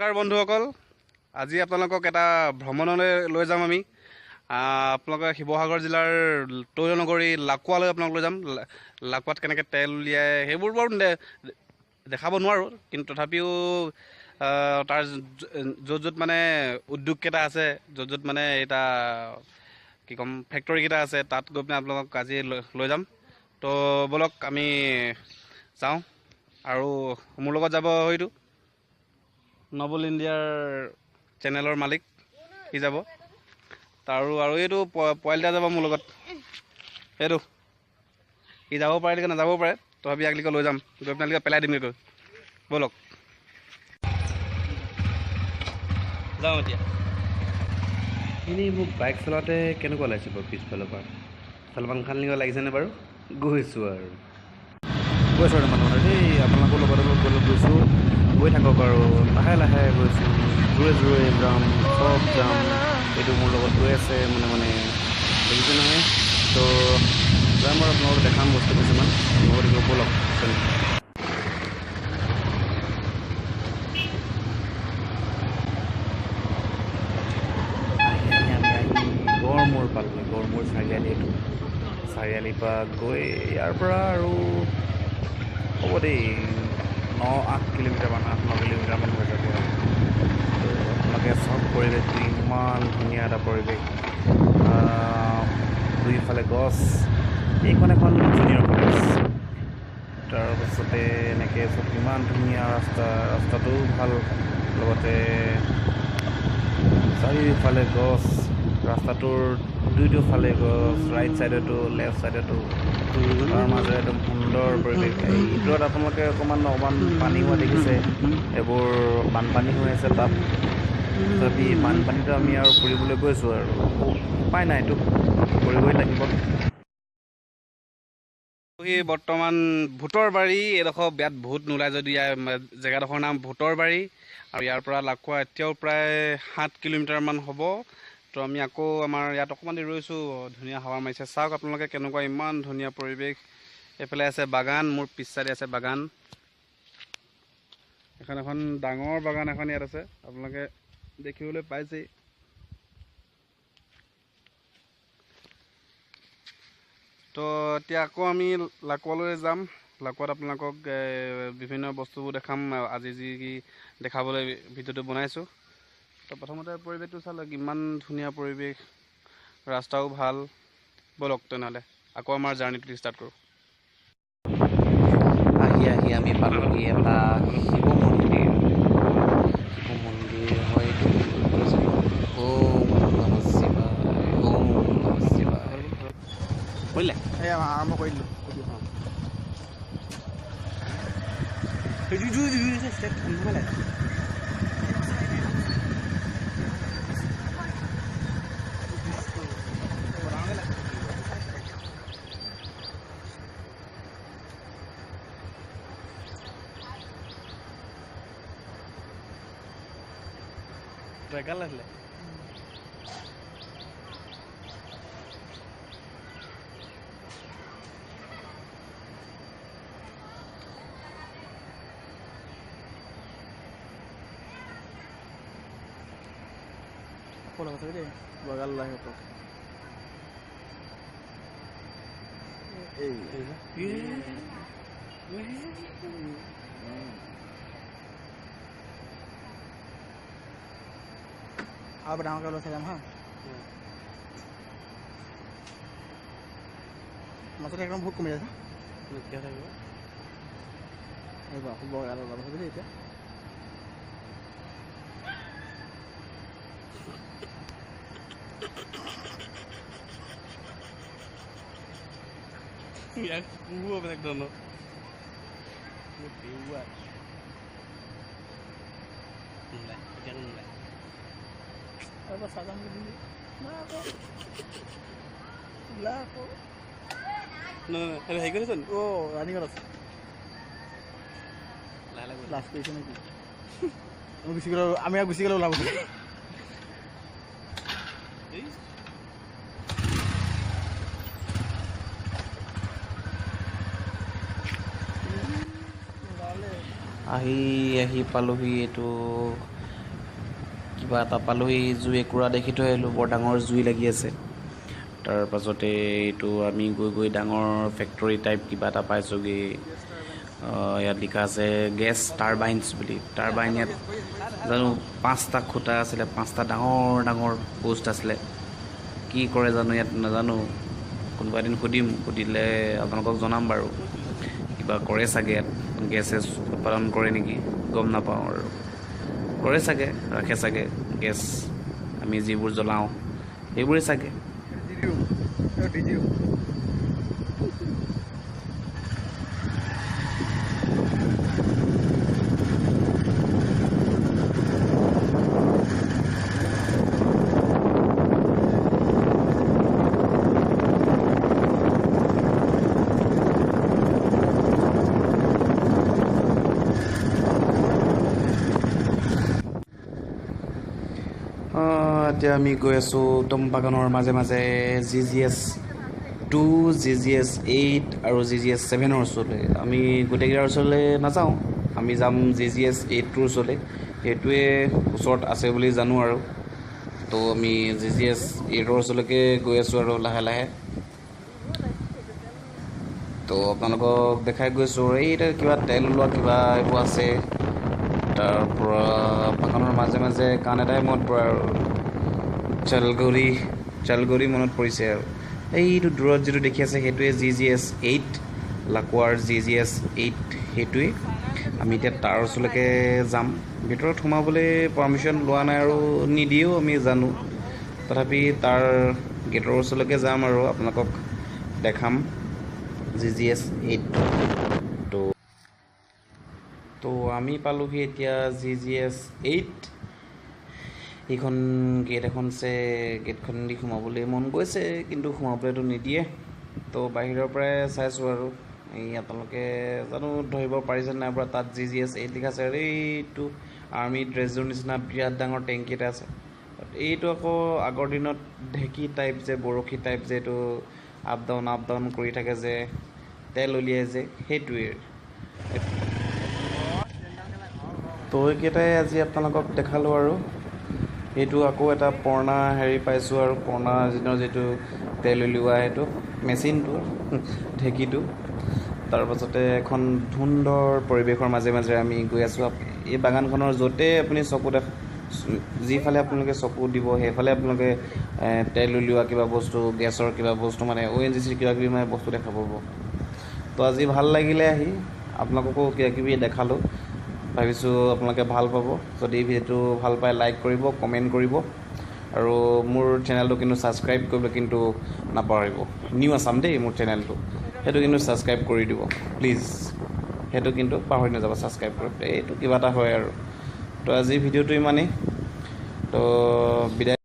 নমস্কাৰ বন্ধুসকল, আজি আপোনালোকক এটা ভ্ৰমণলৈ লৈ যাম আমি। আপোনালোকে শিৱসাগৰ জিলাৰ তৈলনগৰী লাকুৱালৈ আপোনালোক লৈ যাম। লাকুৱাত কেনেকৈ তেল উলিয়াই সেইবোৰ বাৰু দেখাব নোৱাৰোঁ, কিন্তু তথাপিও তাৰ য'ত য'ত মানে উদ্যোগকেইটা আছে, য'ত য'ত মানে এটা কি ক'ম ফেক্টৰীকেইটা আছে, তাত গৈ পিনে আপোনালোকক আজি লৈ যাম। তো ব'লক আমি যাওঁ। আৰু মোৰ লগত যাব হয়তো নবল ইণ্ডিয়াৰ চেনেলৰ মালিক, সি যাব। আৰু এইটো পোৱালি এটা যাব মোৰ লগত, এইটো সি যাব পাৰে নেকি নাযাবও পাৰে, তথাপি ইয়াক লৈ যাম, গৈ পিনে পেলাই দিমগৈ গৈ। ব'লক যাওঁ এতিয়া। এনেই মোক বাইক চলাওঁতে কেনেকুৱা লাগিছে বাৰু পিছফালৰ পৰা? চলমান খান লিখিব লাগিছেনে বাৰু? গৈছোঁ আৰু মানুহ দেই, আপোনালোকৰ লগত গৈছোঁ। গৈ থাকক আৰু লাহে লাহে গৈছোঁ, জোৰে জোৰে যাম, চব যাম। এইটো মোৰ লগত গৈ আছে মানে দেখিছে নহয়। তো যাম আৰু আপোনালোকক দেখাম বস্তু কিছুমান, আপোনালোকক ব'লক। গড়মূৰ পালোঁহি, গড়মূৰ চাৰিআলি। এইটো চাৰিআলিৰ পৰা গৈ ইয়াৰ পৰা আৰু হ'ব দেই 9-8 কিলোমিটাৰমান, 8-9 কিলোমিটাৰমান হৈ যাব। আপোনালোকে চব পৰিৱেশটো ইমান ধুনীয়া এটা পৰিৱেশ, দুইফালে গছ। এইখন এখন জুনিয়ৰ কলেজ, তাৰপাছতে এনেকৈ চব ইমান ধুনীয়া ৰাস্তাটোও ভাল, লগতে চাৰিওফালে গছ, ৰাস্তাটোৰ দুয়োফালে গছ, ৰাইট ছাইডতো লেফ্ট ছাইডতো, তাৰ মাজে একদম সুন্দৰ পৰিৱেশ। এই ভিতৰত আপোনালোকে অকণমান পানী হোৱা দেখিছে, এইবোৰ বানপানী হৈ আছে তাত। তথাপি বানপানীটো আমি আৰু ফুৰিবলৈ গৈছোঁ আৰু উপায় নাইতো, কৰিবই লাগিব। বৰ্তমান ভূতৰ বাৰী এডোখৰ বিয়াত ভূত নোলায় যদি জেগাডোখৰ নাম ভূতৰ বাৰী, আৰু ইয়াৰ পৰা লাকুৱা এতিয়াও প্ৰায় 7 কিলোমিটাৰমান হ'ব। তো আমি আকৌ আমাৰ ইয়াত অকণমান দেৰি ৰৈছোঁ, ধুনীয়া হাৱা মাৰিছে। চাওক আপোনালোকে কেনেকুৱা ইমান ধুনীয়া পৰিৱেশ। এইফালে আছে বাগান, মোৰ পিছ চাইডে আছে বাগান, এখন ডাঙৰ বাগান এখন ইয়াত আছে, আপোনালোকে দেখিবলৈ পাইছেই। তো এতিয়া আকৌ আমি লাকুৱালৈ যাম। লাকুৱাত আপোনালোকক বিভিন্ন বস্তুবোৰ দেখাম, আজি যি দেখাবলৈ ভিডিঅ'টো বনাইছোঁ। তো প্ৰথমতে পৰিৱেশটো চালোঁ, ইমান ধুনীয়া পৰিৱেশ, ৰাস্তাও ভাল। ব'লক তেনেহ'লে আকৌ আমাৰ জাৰ্ণিটো ষ্টাৰ্ট কৰোঁ। আহি আমি পালোঁহি এটা শিৱ মন্দিৰ। হয় এইটো। ওম নমঃ শিৱায়, ওম নমঃ শিৱায়। কৰিলে আৰম্ভ কৰি দিলোঁ। বেকাৰ লাগিলে। দেই বগাল লাহে আৰু ডাঙৰকৈ ওলাই চাই যাম হা। মাছতে একদম বহুত কমি আছে। এইবাৰ বগাল ওলাব দেই এতিয়া। ইয়াক বেলেগ ধৰণৰ চাজাম হেৰি কৰিছে নি? ৰানিঙত আছে, লাষ্ট কৰিছে নেকি? আমি গুচি গ'লে ওলাব। আহি পালোহি এইটো কিবা এটা পালোহি, জুই একুৰা দেখি থৈ আহিলোঁ, বৰ ডাঙৰ জুই লাগি আছে। তাৰ পাছতে এইটো আমি গৈ ডাঙৰ ফেক্টৰী টাইপ কিবা এটা পাইছোঁগৈ। ইয়াত লিখা আছে গেছ টাৰবাইনছ বুলি। টাৰবাইন ইয়াত জানো 5টা খুটা আছিলে, 5টা ডাঙৰ ডাঙৰ পোষ্ট আছিলে। কি কৰে জানো ইয়াত নাজানো, কোনোবা এদিন সুধিম, সুধিলে আপোনালোকক জনাম বাৰু। কিবা কৰে চাগে ইয়াত, গেছেছ উৎপাদন কৰে নেকি, গম নাপাওঁ আৰু। কৰে চাগে, ৰাখে চাগে গেছ, আমি যিবোৰ জ্বলাওঁ সেইবোৰেই চাগে। এতিয়া আমি গৈ আছোঁ উত্তম বাগানৰ মাজে মাজে GGS-2, GGS-8 আৰু GGS-7ৰ ওচৰলৈ। আমি গোটেইকেইটাৰ ওচৰলৈ নাযাওঁ, আমি যাম GGS-8টোৰ ওচৰলৈ। সেইটোৱে ওচৰত আছে বুলি জানো আৰু। তো আমি GGS-8ৰ ওচৰলৈকে গৈ আছোঁ আৰু লাহে লাহে। তো আপোনালোকক দেখাই গৈছোঁ, এইটা কিবা তেল ওলোৱা কিবা এইবোৰ আছে। তাৰ পৰা বাগানৰ মাজে মাজে কাণ এটাই মনত পৰে আৰু, চালগৰি মনত পৰিছে আৰু। এইটো দূৰত যিটো দেখি আছে সেইটোৱে GGS-8, লাকুৱাৰ GGS-8 সেইটোৱেই। আমি এতিয়া তাৰ ওচৰলৈকে যাম। ভিতৰত সোমাবলৈ পাৰ্মিশ্যন লোৱা নাই আৰু নিদিয়েও আমি জানো, তথাপি তাৰ গেটৰ ওচৰলৈকে যাম আৰু আপোনালোকক দেখাম GGS-8। তো আমি পালোহি এতিয়া GGS-8। এইখন গেট এখন আছে, গেটখন দি সোমাবলৈ মন গৈছে, কিন্তু সোমাবলৈতো নিদিয়ে। তো বাহিৰৰ পৰাই চাইছোঁ আৰু। এই আপোনালোকে জানো ধৰিব পাৰিছে নাই পৰা, তাত GGS-8 লিখা আছে আৰু এইটো আৰ্মি ড্ৰেছযোৰ নিচিনা বিৰাট ডাঙৰ টেংকি এটা আছে। এইটো আকৌ আগৰ দিনত ঢেঁকী টাইপ যে, বৰশী টাইপ যে, এইটো আপ ডাউন কৰি থাকে যে, তেল উলিয়াই যে, সেইটোৱে। তো এইকেইটাই আজি আপোনালোকক দেখালোঁ আৰু। এইটো আকৌ এটা পুৰণা হেৰি পাইছোঁ আৰু, পুৰণা দিনৰ যিটো তেল উলিওৱা সেইটো মেচিনটো, ঢেঁকীটো। তাৰপাছতে এখন সুন্দৰ পৰিৱেশৰ মাজে মাজে আমি গৈ আছোঁ। এই বাগানখনৰ য'তেই আপুনি যিফালে আপোনালোকে চকু দিব, সেইফালে আপোনালোকে তেল উলিওৱা কিবা বস্তু, গেছৰ কিবা বস্তু, মানে ONGC কিবা কিবি মানে বস্তু দেখা পাব। তো আজি ভাল লাগিলে আহি, আপোনালোককো কিবা কিবি দেখালোঁ। ভাবিছোঁ আপোনালোকে ভাল পাব। যদি ভিডিঅ'টো ভাল পায় লাইক কৰিব, কমেণ্ট কৰিব, আৰু মোৰ চেনেলটো কিন্তু ছাবস্ক্ৰাইব কৰিবলৈ কিন্তু নাপাহৰিব। নিউ আছাম দেই মোৰ চেনেলটো, সেইটো কিন্তু ছাবস্ক্ৰাইব কৰি দিব প্লিজ। সেইটো কিন্তু পাহৰি নাযাব ছাবস্ক্ৰাইব কৰিবলৈ, এইটো কিবা এটা হয় আৰু। তো আজিৰ ভিডিঅ'টো ইমানেই। তো বিদায়।